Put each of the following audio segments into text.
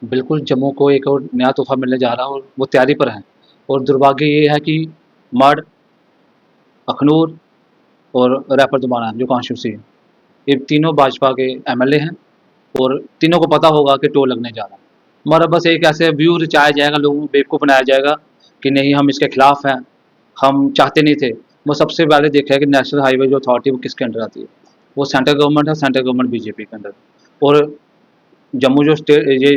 बिल्कुल, जम्मू को एक और नया तोहफ़ा मिलने जा रहा है और वो तैयारी पर हैं। और दुर्भाग्य ये है कि मढ़, अखनूर और रैपर दोबारा जो कॉन्स्टिट्यूंसी है, ये तीनों भाजपा के एमएलए हैं और तीनों को पता होगा कि टोल लगने जा रहा है। मगर बस एक ऐसे व्यू रचाया जाएगा, लोगों को बेवकूफ़ बनाया जाएगा कि नहीं हम इसके खिलाफ हैं, हम चाहते नहीं थे। वो सबसे पहले देखा है कि नेशनल हाईवे जो अथॉरिटी वो किसके अंडर आती है, वो सेंट्रल गवर्नमेंट है, सेंट्रल गवर्नमेंट बीजेपी के अंडर। और जम्मू जो स्टेट ये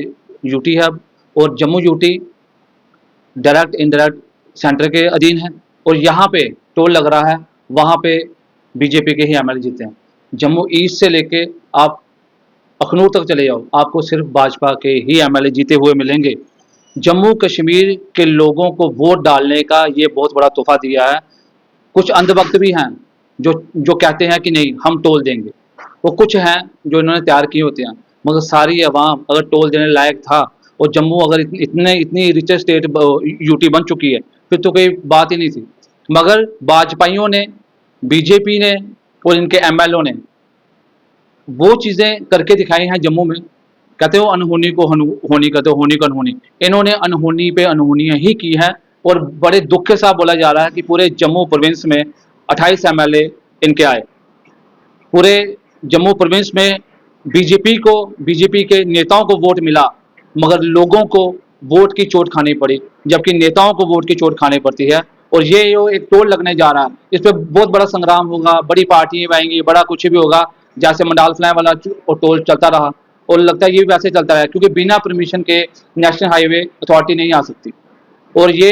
यूटी है अब, और Jammu UT direct indirect centre के अधीन है। और यहाँ पे टोल लग रहा है, वहाँ पे बीजेपी के ही एमएलए जीते हैं। जम्मू ईस्ट से लेके आप अखनूर तक चले जाओ, आपको सिर्फ भाजपा के ही एमएलए जीते हुए मिलेंगे। जम्मू कश्मीर के लोगों को वोट डालने का ये बहुत बड़ा तोहफा दिया है। कुछ अंधभक्त भी हैं जो जो कहते हैं कि नहीं हम टोल देंगे, वो कुछ हैं जो इन्होंने तैयार किए होते हैं। मगर सारी अवाम अगर टोल देने लायक था, और जम्मू अगर इतनी रिचेस्ट स्टेट यूटी बन चुकी है, फिर तो कोई बात ही नहीं थी। मगर भाजपाइयों ने, बीजेपी ने और इनके एमएलओ ने वो चीज़ें करके दिखाई हैं जम्मू में। कहते हो अनहोनी को होनी कहते हो, होनी को अनहोनी। इन्होंने अनहोनी पे अनहोनियाँ ही की हैं। और बड़े दुख के साथ बोला जा रहा है कि पूरे जम्मू प्रोविंस में 28 एमएलए इनके आए। पूरे जम्मू प्रोविंस में बीजेपी के नेताओं को वोट मिला, मगर लोगों को वोट की चोट खानी पड़ी, जबकि नेताओं को वोट की चोट खानी पड़ती है। और ये जो एक टोल लगने जा रहा है, इस पर बहुत बड़ा संग्राम होगा, बड़ी पार्टियां आएंगी, बड़ा कुछ भी होगा। जैसे मंडाल फ्लाई वाला टोल चलता रहा, और लगता है ये भी वैसे चलता है, क्योंकि बिना परमिशन के नेशनल हाईवे अथॉरिटी नहीं आ सकती। और ये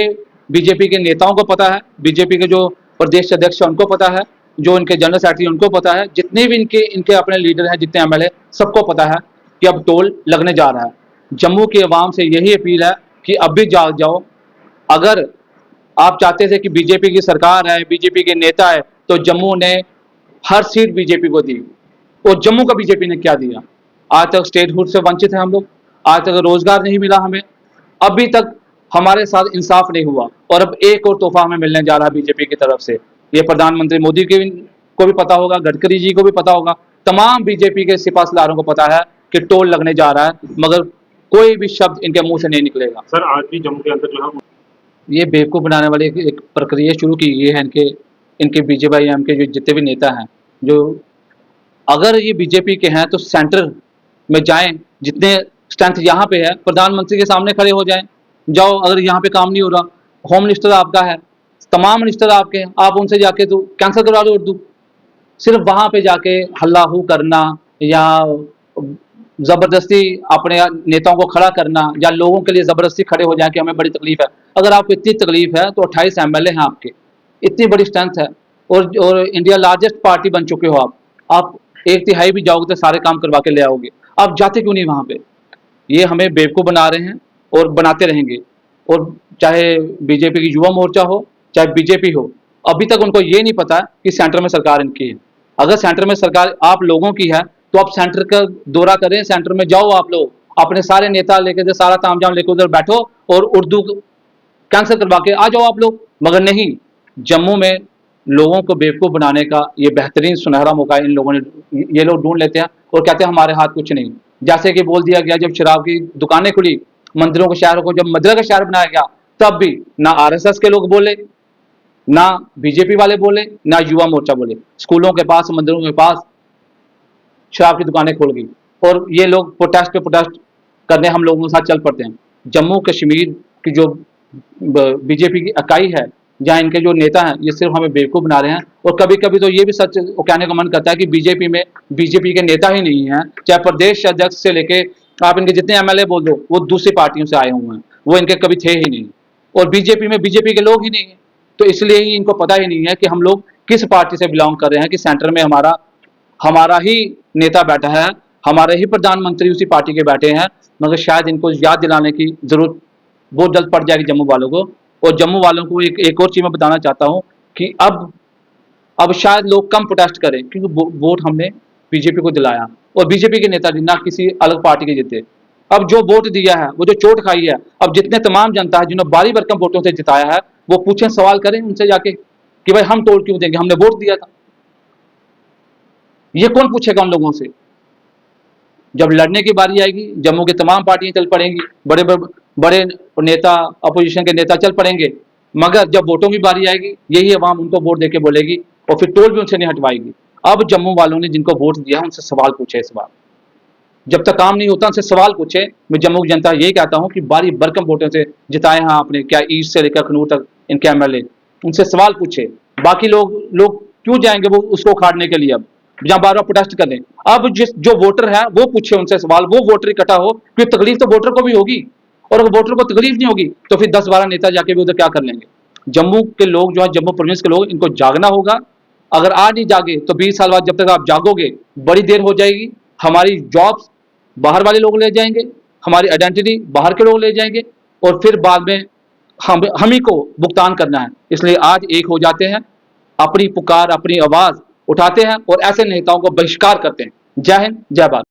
बीजेपी के नेताओं को पता है, बीजेपी के जो प्रदेश अध्यक्ष हैं उनको पता है, जो इनके जनरल सेक्रेटरी उनको पता है, जितने भी इनके इनके अपने लीडर हैं, जितने एमएलए, सबको पता है कि अब टोल लगने जा रहा है। जम्मू की आवाम से यही अपील है कि अब भी जाग जाओ। अगर आप चाहते थे कि बीजेपी की सरकार है, बीजेपी के नेता है, तो जम्मू ने हर सीट बीजेपी को दी। और जम्मू का बीजेपी ने क्या दिया? आज तक स्टेटहुड से वंचित हैं हम लोग, आज तक रोजगार नहीं मिला हमें, अभी तक हमारे साथ इंसाफ नहीं हुआ। और अब एक और तोहफा हमें मिलने जा रहा है बीजेपी की तरफ से। ये प्रधानमंत्री मोदी के को भी पता होगा, गडकरी जी को भी पता होगा, तमाम बीजेपी के सिपा सलारों को पता है कि टोल लगने जा रहा है, मगर कोई भी शब्द इनके मुंह से नहीं निकलेगा। सर आज भी जम्मू के अंदर जो है ये बेवकूफ़ बनाने वाली एक प्रक्रिया शुरू की गई है इनके इनके बीजेपी एम के जो जितने भी नेता हैं, जो अगर ये बीजेपी के हैं तो सेंटर में जाएं, जितने स्ट्रेंथ यहाँ पे है प्रधानमंत्री के सामने खड़े हो जाएं। जाओ, अगर यहाँ पे काम नहीं हो रहा, होम मिनिस्टर आपका है, तमाम मिनिस्टर आपके हैं, आप उनसे जाके तो कैंसिल करवा दो उर्दू। सिर्फ वहाँ पे जाके हल्ला हू करना, या ज़बरदस्ती अपने नेताओं को खड़ा करना, या लोगों के लिए ज़बरदस्ती खड़े हो जाए कि हमें बड़ी तकलीफ है। अगर आपको इतनी तकलीफ है तो 28 एमएलए हैं आपके, इतनी बड़ी स्ट्रेंथ है, और इंडिया लार्जेस्ट पार्टी बन चुके हो आप 1/3 भी जाओगे तो सारे काम करवा के ले आओगे। आप जाते क्यों नहीं वहाँ पे? ये हमें बेवकूफ़ बना रहे हैं और बनाते रहेंगे। और चाहे बीजेपी की युवा मोर्चा हो, चाहे बीजेपी हो, अभी तक उनको ये नहीं पता कि सेंटर में सरकार इनकी है। अगर सेंटर में सरकार आप लोगों की है, तो आप सेंटर का दौरा करें, सेंटर में जाओ, आप लोग अपने सारे नेता लेके, सारा तामझाम लेकर उधर बैठो और उर्दू कैंसिल करवा के आ जाओ आप लोग। मगर नहीं, जम्मू में लोगों को बेवकूफ़ बनाने का ये बेहतरीन सुनहरा मौका इन लोगों ने, ये लोग ढूंढ लेते हैं और कहते हैं हमारे हाथ कुछ नहीं। जैसे कि बोल दिया गया जब शराब की दुकानें खुली, मंदिरों के शहर को जब मदिरा का शहर बनाया गया, तब भी ना आरएसएस के लोग बोले, ना बीजेपी वाले बोले, ना युवा मोर्चा बोले। स्कूलों के पास, मंदिरों के पास शराब की दुकानें खोल गई, और ये लोग प्रोटेस्ट पे प्रोटेस्ट करने हम लोगों के साथ चल पड़ते हैं। जम्मू कश्मीर की जो बीजेपी की इकाई है, जहाँ इनके जो नेता हैं, ये सिर्फ हमें बेवकूफ़ बना रहे हैं। और कभी कभी तो ये भी सच कहने का मन करता है कि बीजेपी में बीजेपी के नेता ही नहीं हैं। चाहे प्रदेश अध्यक्ष से लेके आप इनके जितने एमएलए बोल दो, वो दूसरी पार्टियों से आए हुए हैं, वो इनके कभी थे ही नहीं। और बीजेपी में बीजेपी के लोग ही नहीं हैं, तो इसलिए ही इनको पता ही नहीं है कि हम लोग किस पार्टी से बिलोंग कर रहे हैं, कि सेंटर में हमारा हमारा ही नेता बैठा है, हमारे ही प्रधानमंत्री उसी पार्टी के बैठे हैं। मगर शायद इनको याद दिलाने की जरूरत बहुत जल्द पड़ जाएगी जम्मू वालों को। और जम्मू वालों को एक और चीज़ मैं बताना चाहता हूँ कि अब शायद लोग कम प्रोटेस्ट करें, क्योंकि वोट हमने बीजेपी को दिलाया, और बीजेपी के नेता ना किसी अलग पार्टी के जीते। अब जो वोट दिया है, वो जो चोट खाई है, अब जितने तमाम जनता है जिन्होंने भारी भरकम वोटों से जिताया है, वो पूछें, सवाल करें उनसे जाके कि भाई हम टोल क्यों देंगे, हमने वोट दिया था। ये कौन पूछेगा उन लोगों से? जब लड़ने की बारी आएगी जम्मू की तमाम पार्टियां चल पड़ेंगी, बड़े बड़े नेता, अपोजिशन के नेता चल पड़ेंगे, मगर जब वोटों की बारी आएगी यही अवाम उनको वोट देके बोलेगी और फिर टोल भी उनसे नहीं हटवाएगी। अब जम्मू वालों ने जिनको वोट दिया उनसे सवाल पूछे, इस बार जब तक काम नहीं होता उनसे सवाल पूछे। मैं जम्मू की जनता यही कहता हूँ कि बारी भरकम वोटों से जिताए हैं आपने, क्या ईस्ट से लेकर अखनूर तक इनके एमएलए, उनसे सवाल पूछे। बाकी लोग क्यों जाएंगे वो उसको उखाड़ने के लिए, अब जहाँ बार बार प्रोटेस्ट कर लें। अब जो वोटर है वो पूछे उनसे सवाल, वो वोटर इकट्ठा हो, क्योंकि तकलीफ तो वोटर को भी होगी, और अगर वोटर को तकलीफ नहीं होगी तो फिर 10-12 नेता जाके भी उधर क्या कर लेंगे। जम्मू के लोग जो है, जम्मू प्रोविंस के लोग, इनको जागना होगा। अगर आज नहीं जागे तो 20 साल बाद जब तक आप जागोगे बड़ी देर हो जाएगी। हमारी जॉब्स बाहर वाले लोग ले जाएंगे, हमारी आइडेंटिटी बाहर के लोग ले जाएंगे, और फिर बाद में हम ही को भुगतान करना है। इसलिए आज एक हो जाते हैं, अपनी पुकार, अपनी आवाज उठाते हैं और ऐसे नेताओं को बहिष्कार करते हैं। जय हिंद, जय भारत।